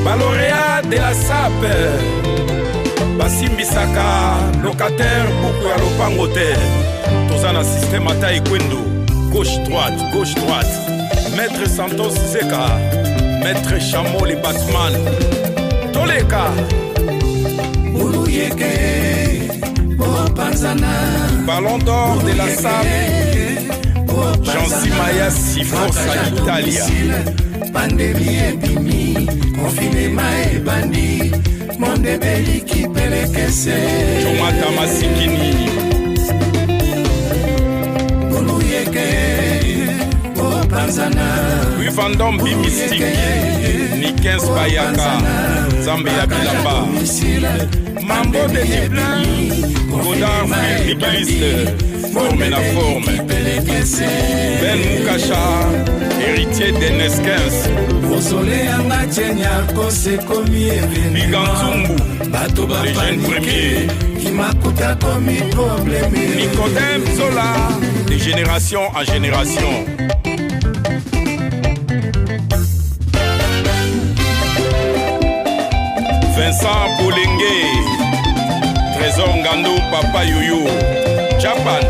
Lauréat de la SAP basimbisaka locataire buku ya lopango te toza na système ata ekwendo gauche droite maître Santos Zeka maître Chamo les Batman toleka ballon d'or de la SAP Jean Simaya Sifosa Italia pandémie épimi, confinement et bandit, mon débeli qui pèle que c'est. Chomata Masikini, Bouluyeke, oh Panzana, Wivandom Bimistique, Nikens Bayaka, Zambia Bilamba, Mambo de Diplin, Godard Fribiliste, forme la forme, Ben Mukacha, héritier des Neskens, Biganzumbu, les jeunes premiers, Nicodème Zola, de génération en génération. Vincent Bolengue, Trésor Ngando, Papa Yoyo, Japan,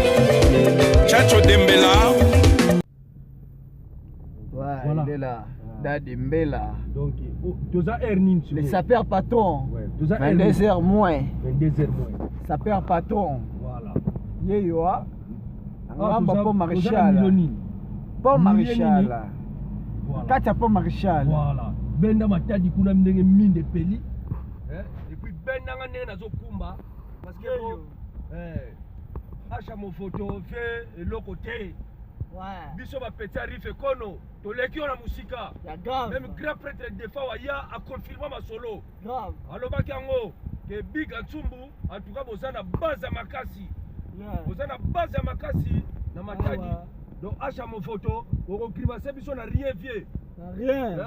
Chacho Dembela. Voilà. Il est là. Dembela. Donc, Ernin, les sapeurs patrons. Ouais. 22h moins. 22h moins. Sapeurs patrons. Voilà. Yeyoa. Angamba pour maréchal. Pour maréchal. Voilà. Katia pour maréchal. Voilà. Benda matadi kuna mnenge mine de peli. Et puis benda ngane na zo kumba parce que acha mon photo fait le côté. Ouais. Biso ba petit arrive kono to leki ona musika. Ya grave. Même grand prêtre de fois ya a confirmé ma solo. Grave. Alors ba kango que Big Atsumbu en tout cas bozana base ya makasi. Bozana base ya makasi na matadi. Donc acha mon photo au climacer biso na rien vieux. Rien.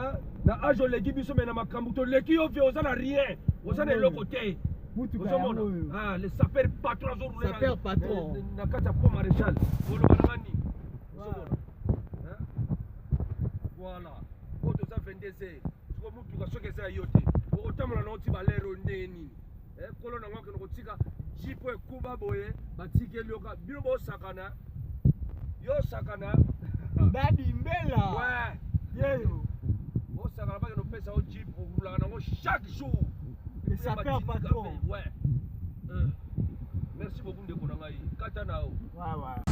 Na ajo leki biso mais na makambu to leki yo vieux ozana rien. Ozana le côté. Ah, les sapeurs patrons ont roulé. Sapeurs patrons. Na kata po maréchal. Bolo banamani. Voilà. Quand tu as 22 heures, tu vas montrer ce que c'est yote. Autant on a un balero neni. Kolon na ngoko kotika jipo ekuba boye batike lyoka bino bo sakana. Yo sakana. Dadi mbela. Ouais. Yeyo. Bo sakana ba no pesa au jip roula na chaque jour. Les sapeurs patrons. Ouais. Merci beaucoup de konangai. Katanao. Ouais.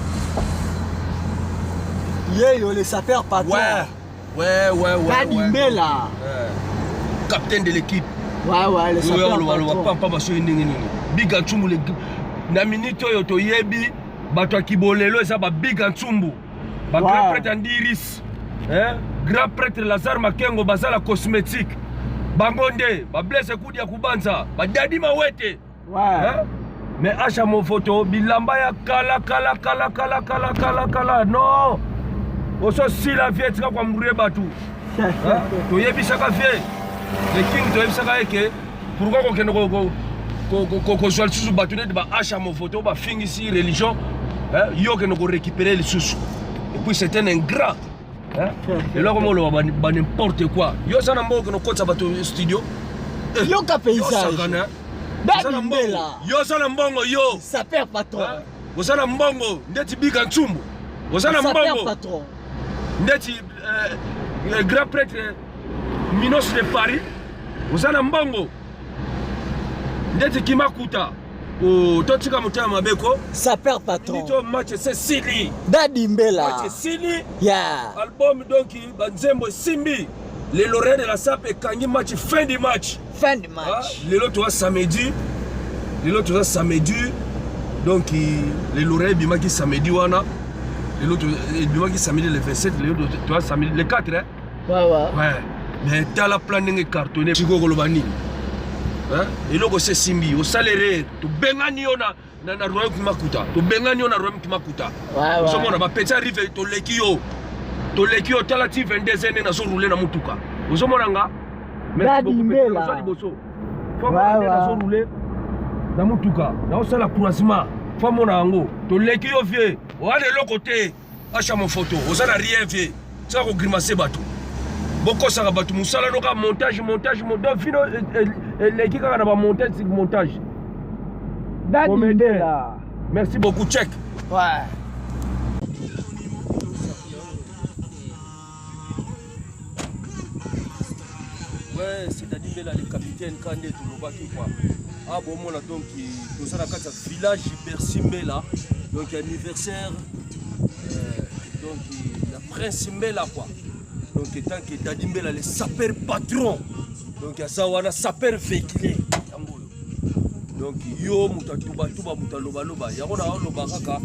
Yeyo les sapeurs patrons. Ouais. Dadi mbela. Capitaine de l'équipe. Ouais, les sapeurs patrons. Papa baso ndenge Big Atsumbu le na minute oyo to yebi bato akibolelo eza ba Big Atsumbu. Ba grand prêtre Andiris. Grand prêtre Lazare Makengo basala cosmétique. Bangonde, ba Blaise Kudi ya kubanza, ba Dadi Mawete. Ouais. Mais acha mon photo bilamba ya kala. Non. Oso si la vie tika kwa mourir batu. To yebi saka vie. Le king to yebi saka eke pourquoi ko keno ko soit sous batu de ba acha mon photo ba fingi si religion. Yo keno ko récupérer les sous. Et puis c'est un ingrat. Et là comme on va n'importe quoi. Yo sana mbo keno kota batu studio. Yo ka paysage. Dadi mbela. Yo sana mbongo yo. Sapeur patron. Osana mbongo ndeti Big Atsumbu. Osana mbongo patron. Ndeti grand prêtre Minos de Paris. Osana mbongo ndeti Kimakuta. O totika mutama mabeko. Sapeur patron. Nito match c'est Sili. Dadi mbela. Match Sili. Yeah. Album donc Banzembo Simbi. Les lauréats de la SAP et Kangi match fin du match. Fin du match. Les autres samedi. Donc les lauréats bimaki samedi wana. Les autres bimaki samedi le 27, les autres samedi le 4 hein. Ouais. Mais dans la planning cartonné Chico Golobani. Et logo c'est Simbi au salaire to bengani ona na royaume Kimakuta. To bengani ona royaume Kimakuta. Ouais. Somo na ba petit arrive to lekio. To lekio talati 22 ans na so rouler na mutuka. Somo nga. Dadi mbela. Faut na so rouler na mutuka. Na osala croisement. Faut mona ngo. To lekio vie. O ale lokote. Acha mon photo. Osala rien vie. Ça ko grimacer bateau. bokosaka bato musala noka montage donc vino eleki kaka na montage Dadimbela. Merci beaucoup, check. Ouais. Ouais, c'est Dadimbela, le capitaine Kande Toulobaki quoi. Ah bon, moi là donc, tout ça, dans le village Bercy Mbela, donc anniversaire, donc la prince Mbela quoi. Donc tant que Dadimbela, le sapeur patron, donc il y a ça, on a sapeur véhiculé. Donc yo mutatuba mutaloba yango na loba kaka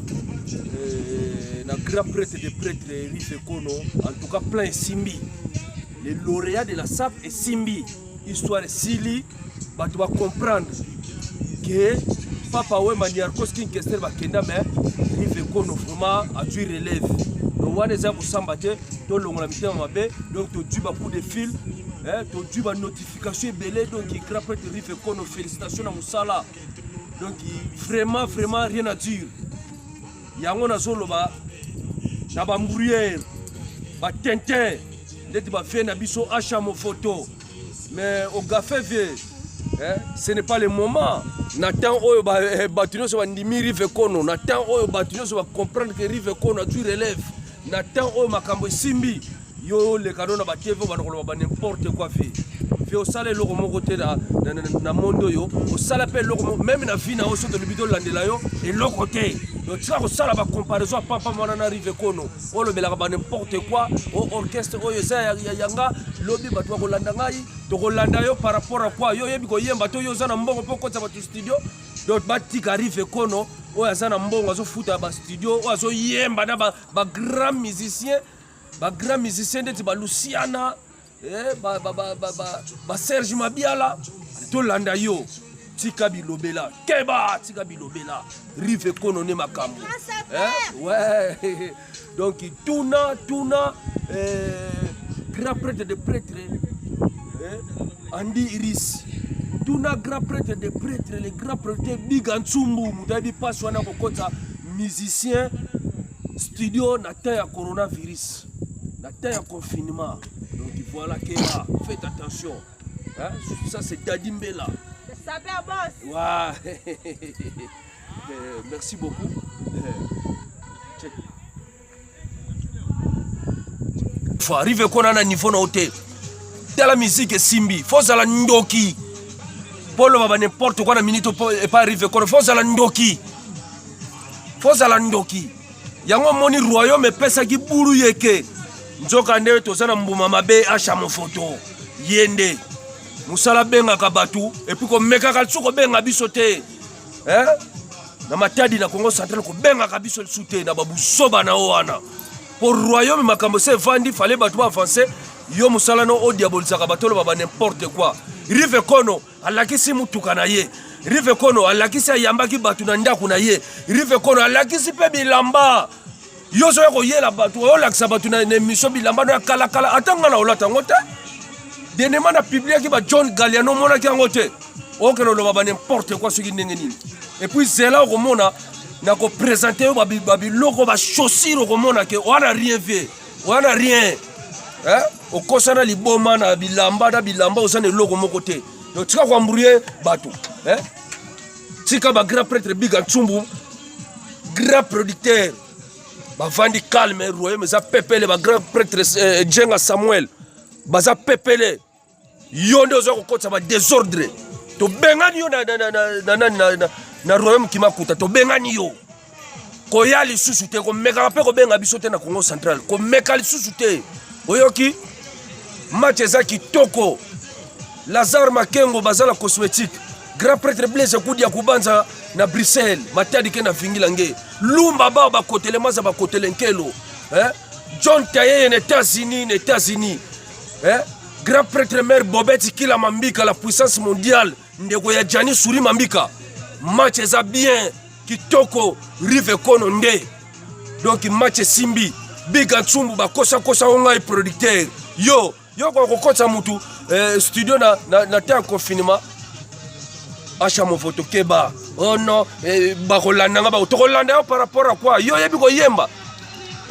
na grand prêtre de prêtre Rive Kono, en tout cas plein Simbi, le lauréat de la SAP et Simbi, histoire Sili, bah tu vas comprendre que papa ouais manière coskin kester ba kenda mais Rive Kono vraiment a dû relève donc on est à Sambate to longola mitema mabe donc to du ba coup de fil. Tu as une notification belée, donc il grappe de Rive Kono, félicitations à Moussala. Donc vraiment rien à dire. Il y a un azolo ba ba mourière, ba tintin, des ba fait na biso acha mo photo. Mais au gafé vieux, ce n'est pas le moment. Nathan oyo ba batuno so ndimi Rive Kono, Nathan oyo batuno so va comprendre que Rive Kono a du relève. Nathan oyo makambo simbi. Yo le cadeau na batevo ba n'importe quoi fait au sale loko moko te na mondo yo au sale pe loko même na vie na oso de libido landela yo et loko te donc ça ko sala ba comparaison papa mona na Rive Kono o lo belaka ba n'importe quoi au orchestre oyo za ya yanga lobi batwa ko landa ngai to ko landa yo par rapport à quoi yo yebi ko yemba to yo za na mbongo poko za ba studio donc batika Rive Kono o ya za na mbongo azo futa ba studio o azo yemba na ba grand musicien. Ba grand musicien de ba Luciana ba Serge Mabiala to landa yo tika bilobela keba tika bilobela Rive Kono ne makambo ouais donc tuna grand prêtre de prêtre Andy Iris tuna grand prêtre de prêtre le grand prêtre Bigantsumbu mutabi paswa na kokota musicien studio na temps ya coronavirus. La terre en confinement. Donc voilà que là, faites attention. Hein? Ça c'est Dadimbela. Ça va boss. Ouais. Merci beaucoup. Faut arriver qu'on a un niveau na hôtel. De la musique Simbi. Faut ça la ndoki. Pour le n'importe quoi na minute et pas arriver qu'on faut ça la ndoki. Faut ça la ndoki. Yango moni royaume pesa ki buru yeke. Nzoka nde tozana mbuma mabe acha mo photo yende musala benga kabatu et puis ko meka ka tsuko benga biso te na matadi na Congo central ko benga ka biso soute na babu soba na wana pour royaume makambo se vandi fallait batu avancer yo musala no o diabolisa ka batolo baba n'importe quoi Rive Kono alakisi mutuka na ye Rive Kono alakisi yambaki batu na ndaku na ye Rive Kono alakisi pe bilamba yo so ko yela batu o lakisa batu na émission bilamba na kala atanga na olata ngote denema na publier ki ba John Galliano mona ki ngote o ke no ba n'importe quoi ce qui nengeni et puis c'est là ko mona na ko présenter ba biloko ba chaussures ko mona ke on a rien fait on a rien au kosana liboma na bilamba o sana loko moko te donc tika ko mbrouiller batu tika ba grand prêtre Bigantsumbu grand producteur bavandi calme royaume za pepele ba grand prêtre Jenga Samuel baza pepele yo nde ozo kokotsa ba désordre to bengani yo na royaume kimakuta to bengani yo ko yali susu te ko meka pe ko benga biso te na Congo central ko meka li susu te oyoki match za kitoko Lazare Makengo bazala cosmétique grand prêtre Blaise Kudi ya kubanza na Bruxelles matadi ke na fingilange Lumba ba kotele maza ba kotele nkelo John Taye en États-Unis grand prêtre mère Bobette Kila Mambika la puissance mondiale ndeko ya Jani Suri Mambika match za bien kitoko Rive Kono nde donc match Simbi Bigantsumbu ba kosa onga producteur yo ko kokotsa mutu studio na temps confinement acha mo photo keba oh non ba kolanda nga ba to kolanda par rapport à quoi yo yebi ko yemba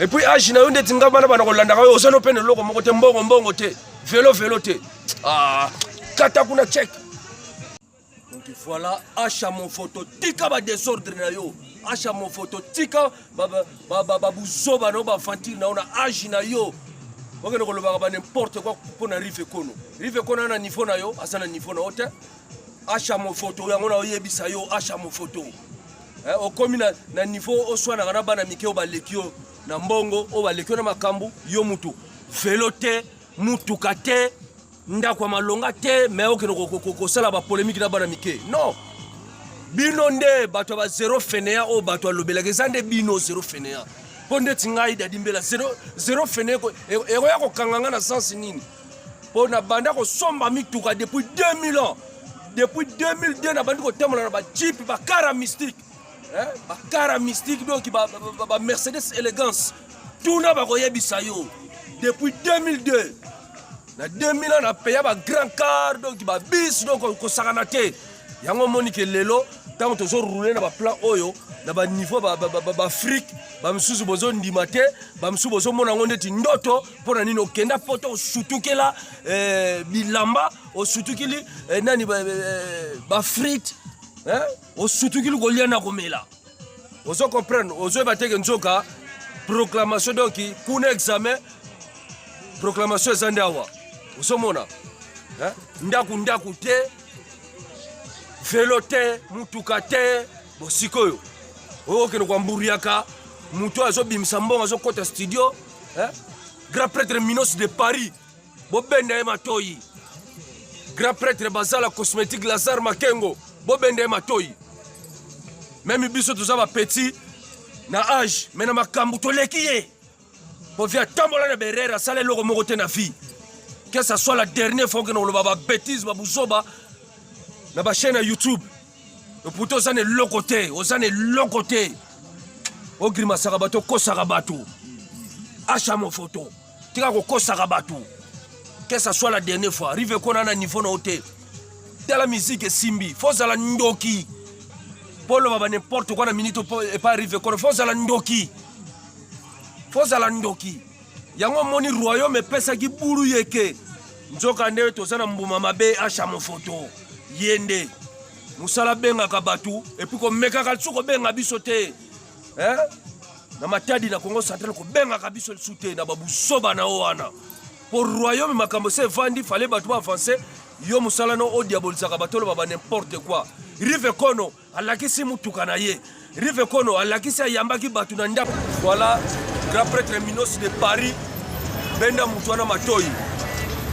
et puis age na yonde tinga bana ko landa yo osano pene loko moko te mbongo te vélo te. Ah, katakuna check. Donc voilà, acha mon photo, tika ba désordre na yo. Acha mon photo, tika ba buzoba no ba fantil na ona agi na yo. Ok, nous allons n'importe quoi pour arriver kono. Rive kono na niveau na yo, asana niveau na hote. Acha mon photo, ya ngona oyebisa yo, acha mon photo. Au komi na niveau o swa na kana bana mike o balekio na mbongo o balekio na makambu yo mutu. Vélo te, mutuka te, ndakwa malonga te, mais ok ko sala ba polémique na bana mike. Non. Bino nde bato ba zéro fenea o bato lobela ke zande bino zéro fenea. Ponde tingai da dimbela zéro fenea ko ya ko kanganga na sens nini. Pona banda ko somba mituka depuis 2000 ans. Depuis 2002 na bandi ko temola na ba jeep ba car mystique. Ba car mystique donc ba Mercedes élégance. Tout na ba ko yebisa yo. Depuis 2002. Na 2000 ans na paya ba grand car donc ba bis donc ko sakana te. Yango moni ke lelo tant to zo rouler na ba plan oyo na ba niveau ba Afrique ba msusu bozo ndimate ba msusu bozo mona ngonde ti ndoto pona nino kenda poto sutukela bilamba o sutukili nani ba frite o sutukili golia na komela ozo comprendre ozo bateke nzoka proclamation donc kuna examen proclamation zandawa ozo mona ndaku te vélo te, mutuka te, bosikoyo. Ok, nous avons bouriaka, mutu azo bimsambon azo kota studio, grand prêtre Minos de Paris, bobende matoyi. Grand prêtre Bazala cosmétique Lazare Makengo, bobende matoyi. Même biso tous aba petit na âge, mais na makambu to lekiye. Pour via tambola na berera sale logo mogote na vie. Que ça soit la dernière fois que nous le baba bêtise babuzoba. Na ba chaîne YouTube le puto zane lokote ozane lokote o grima sarabato ko sarabato acha mon photo tika ko sarabato que ça soit la dernière fois rive kona na niveau na hotel de la musique simbi faut za la ndoki polo baba n'importe quoi na minute et pas rive kona faut za la ndoki yango moni royaume pesa ki buru yeke nzoka ndewe to zana mbuma mabe acha mon photo yende musala benga kabatu et puis ko meka kalsu ko benga bisote na matadi na Congo central ko benga kabiso sute na babu soba na wana pour royaume makambo se vandi fallait batu avancer yo musala no o diabolisa kabatolo baba n'importe quoi rive kono alakisi mutuka na ye rive kono alakisi yambaki batu na ndako voilà grand prêtre Minos de Paris benda mutwana matoyi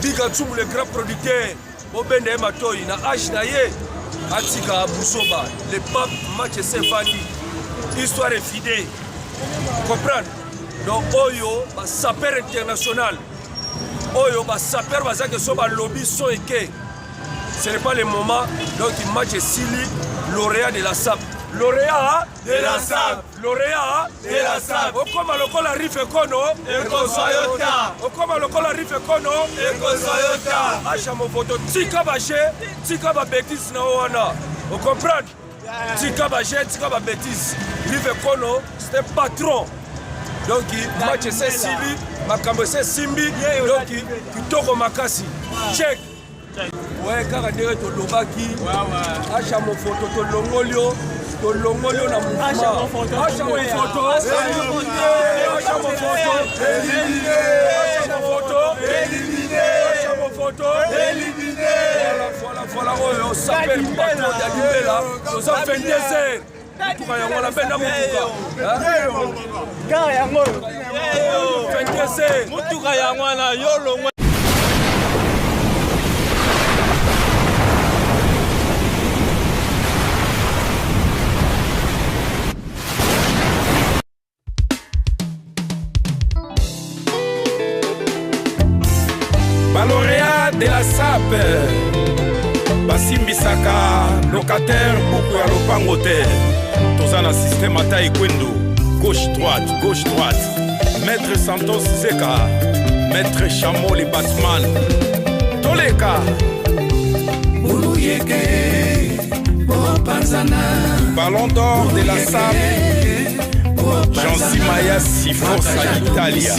biga tsumu le grand producteur Bobende matoyi na âge na ye atika busoba le pape match se vandi histoire est fidèle comprendre donc oyo ba saper international oyo ba saper bazake so ba lobby so eke ce n'est pas le moment donc match est sili lauréat de la SAP lauréat de la SAP lauréat de la SAP okoma lokola rife kono ekosoyota okoma lokola rife kono ekosoyota acha mo photo tika ba bêtise na wana vous comprenez tika ba bêtise rife kono c'est patron donc match c'est sili makambo c'est simbi donc kitoko makasi check ouais kaka ndenge to lobaki acha mo photo to longolio na mouvement acha mon photo éliminé voilà oyo s'appelle patron ya libela nous avons fait 2 heures mutuka yango na benda mutuka yango na yo longo. Lauréat de la SAP basimbisaka locataire buku ya lopango te toza na système ata ekwendo gauche droite maître Santos Zeka maître Chamo le Batman toleka ballon d'or de la SAP Jean Simaya Siforza Italia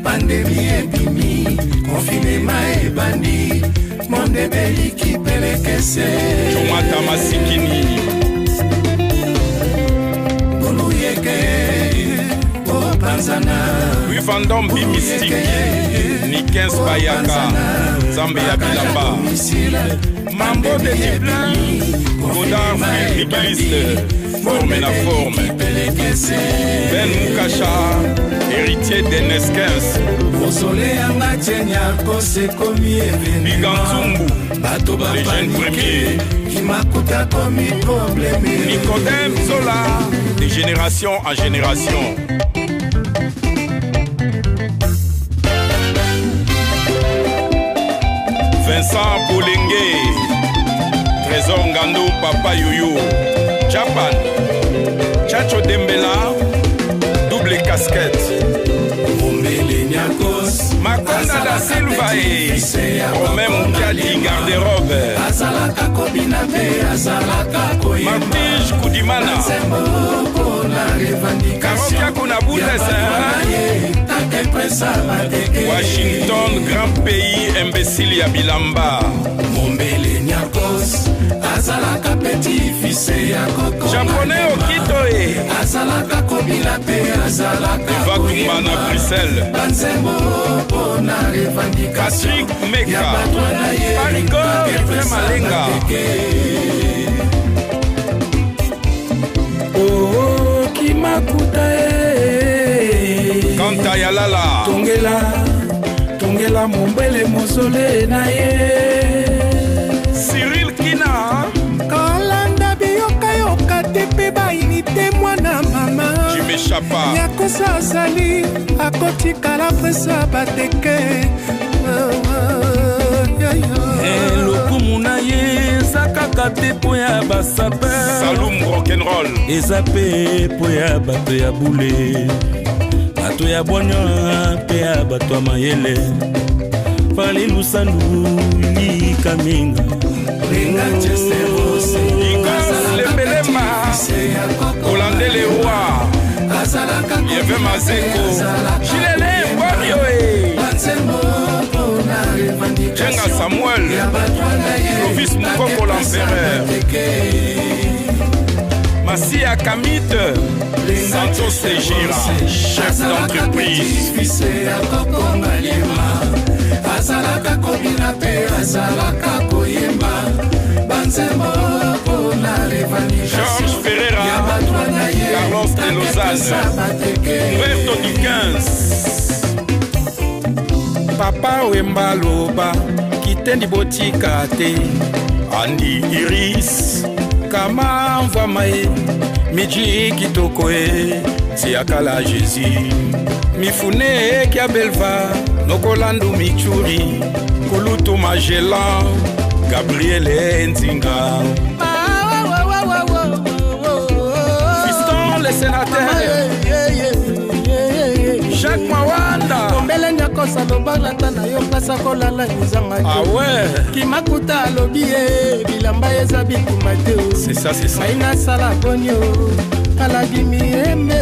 pandémie ebimi confinement ebandi monde beliki pelekese Chomata Masikini Boluyeke Opanzana Wivandom Bimistique Nikens Bayaka Zambe ya Bilamba Mambo de Dipli Godard Frère Forme na forme Ben Moukacha héritier des Neskens Biganzumbu les jeunes premiers Nicodème Zola de génération en génération Vincent Poulengue Trésor Ngando Papa Yoyo Japan Chacho Dembela double casquette Makonda da Silva et Romain Moukadi garde-robe Martige Koudimana Karokia Kounaboules Washington grand pays imbécile ya Bilamba Japonais Okitoe Eva Kumbana Bruxelles Patrick Meka Parigo Malenga Oh Kimakuta Kanta Yalala Tongela Mombele Mosole na ye Cyril Kina Kalanda biyoka yoka tepe ba inite mwana mama Jimé Chapa Yakosa sali akotika la presa bateke Lokumu na ye zakaka te po ya basape Saloum rock'n'roll eza pe po ya bato ya bule bato ya bwanya pe ya bato ya mayele Fali Lusandu Likaminga Lembelema Hollandais les rois Yves Mazeko Chilele Borioe Jenga Samuel Clovis Moukoko l'empereur Massia Kamite Santos Segira chef d'entreprise Azalaka kobina pe azalaka koyemba banzembo pona revendication Georges Ferreira Carlos de Lausanne Roberto du 15 Papa Wemba Loba Kitendi Botika te Andy Iris Kama Mvamae Miji Kitokoe Siakala Jésus Mifune Kia Belva Nokolandu Michuri Kulutu Magellan Gabriel Nzinga Fiston le sénateur Jacques Mawanda Tombele nyakosa lobala tana yo plasa kolala nizanga Ah ouais Kimakuta alobi bilamba eza bikuma te C'est ça Maina sala bonyo Kalagimi eme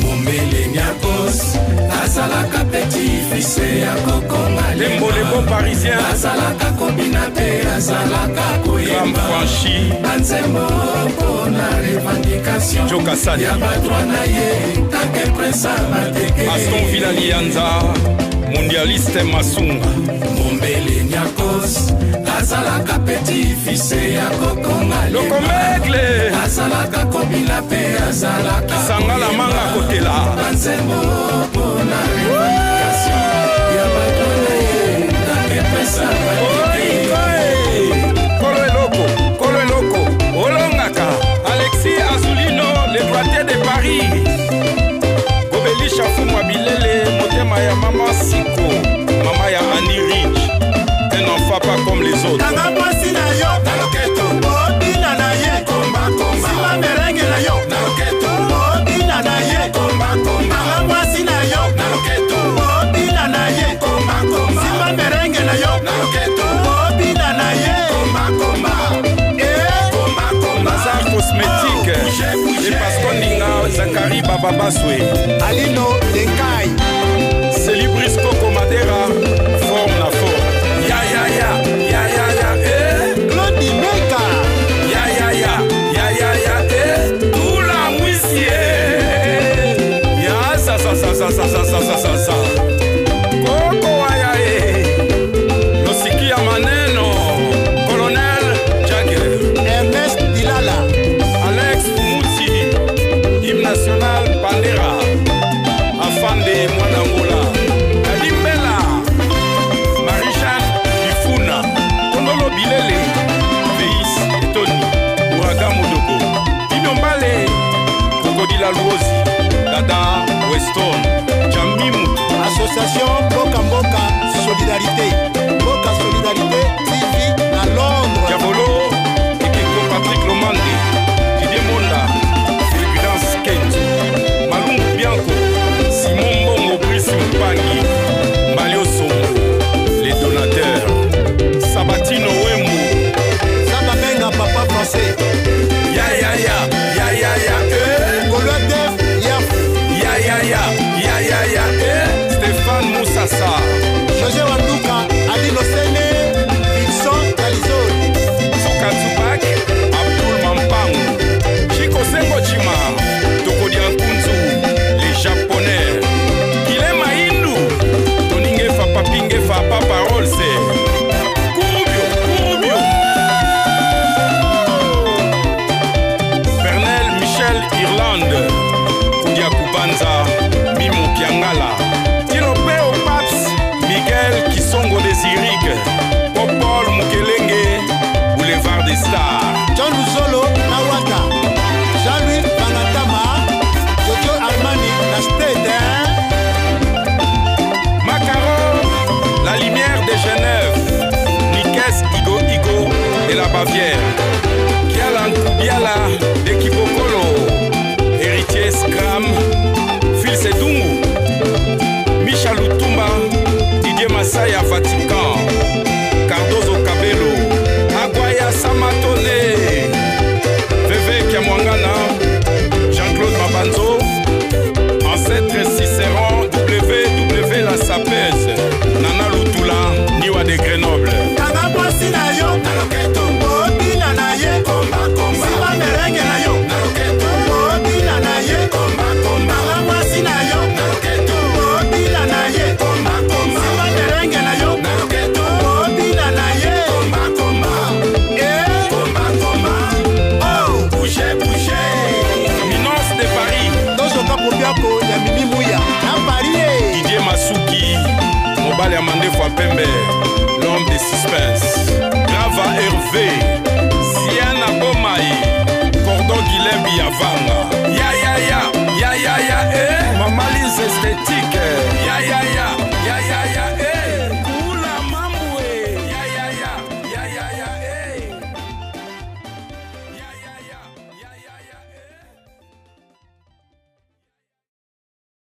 Mombele nyakos Azalaka petit fils ya kokonga Lembo les bons parisiens Azalaka kobina pe azalaka koyemba Gram Franchi Banzembo pona revendication Joka Sadi Yabatwana ye Take presa mateke Aston Villa Lianza Mondialiste Masunga Mombele nyakos Azalaka petit fils ya kokonga Lokomegle Azalaka kobina pe azalaka Sangala manga kotela Banzembo pona revendication Yabatwana ye Take presa mateke Kolo Eloko Olongaka Alexis Azulino le droitier de Paris Gobeli Chafou Mabilele Motema ya Mama Siko Mama ya Annie Rich Un enfant pas comme les autres Nanga mwasi na yo Naloketo Obina na ye Komba komba Sima merenge na yo Naloketo Obina na ye Komba komba Nanga mwasi na yo Naloketo Obina na ye Komba komba Sima merenge na yo Naloketo Obina na ye Komba komba Komba komba Bazar cosmétique Et Pascal Ninga Zakari Baba Baswe Alino Denkai Célibri Luozi, Dada Weston, Jamimu. Association Mboka Mboka Solidarité. Mboka Solidarité TV à Londres. Diabolo, Ekeko Patrick Lomande, Didier Monda, Fulgurance Kate, Malungu Bianco, Simon Mbongo, Brice Mpangi, Malio Sombo, les donateurs, Sabatino Wembo, Zabamenga Papa Français. Ya ya ya, ya ya ya, Golodef Yaf. ya ya ya, ya ya ya, Stéphane Moussassa, José Wanduka, Ali Losene, Wilson Calizol. Zukatsubak, Abdul Mampangu, Chico Sengo Chima, Tokodia Kunzu, les Japonais, Kilema Hindu, Toningefa Papingefa Papa Rolse, Kurubio, Kurubio, Bernel Michel Irlande, Kudia Kubanza, Mimo Kiangala, Tinopeo Paps, Miguel Kisongo Desirigue, Popol Mukelenge, Boulevard des Stars. John Luzolo Nawata. Jean-Louis Bangatama. Jojo Armani Nastede. Macaron, la lumière de Genève, Nikes Igo Igo de la Bavière, Kiala Nkubiala de Kibokolo, Héritier Scram, Phil Sedungu, Michel Lutumba, Didier Massaya Vatican, Cardozo Cabello, Aguaya Samatone, Veve Kiamwangana, Jean-Claude Mabanzo, Ancêtre Cicéron, WW La Sapez, Nana Lutula, Niwa de Grenoble. Tanga mwasi na yo. Obina na ye. Sima merenge na yo. Obina na ye. Tanga mwasi na yo. Obina na ye. Sima merenge na yo. Obina na ye. Oh, Boucher, Boucher, Minence de Paris, tozoka kopiako ya Mimi Mouya na Paris. Didier Masuki, Mobile Amandé Fouapembe, l'homme de suspense, Grava Hervé, Siana Bomaï, Cordon Guilhem Yavanga, ya ya ya, ya ya ya, Mama Lise esthétique,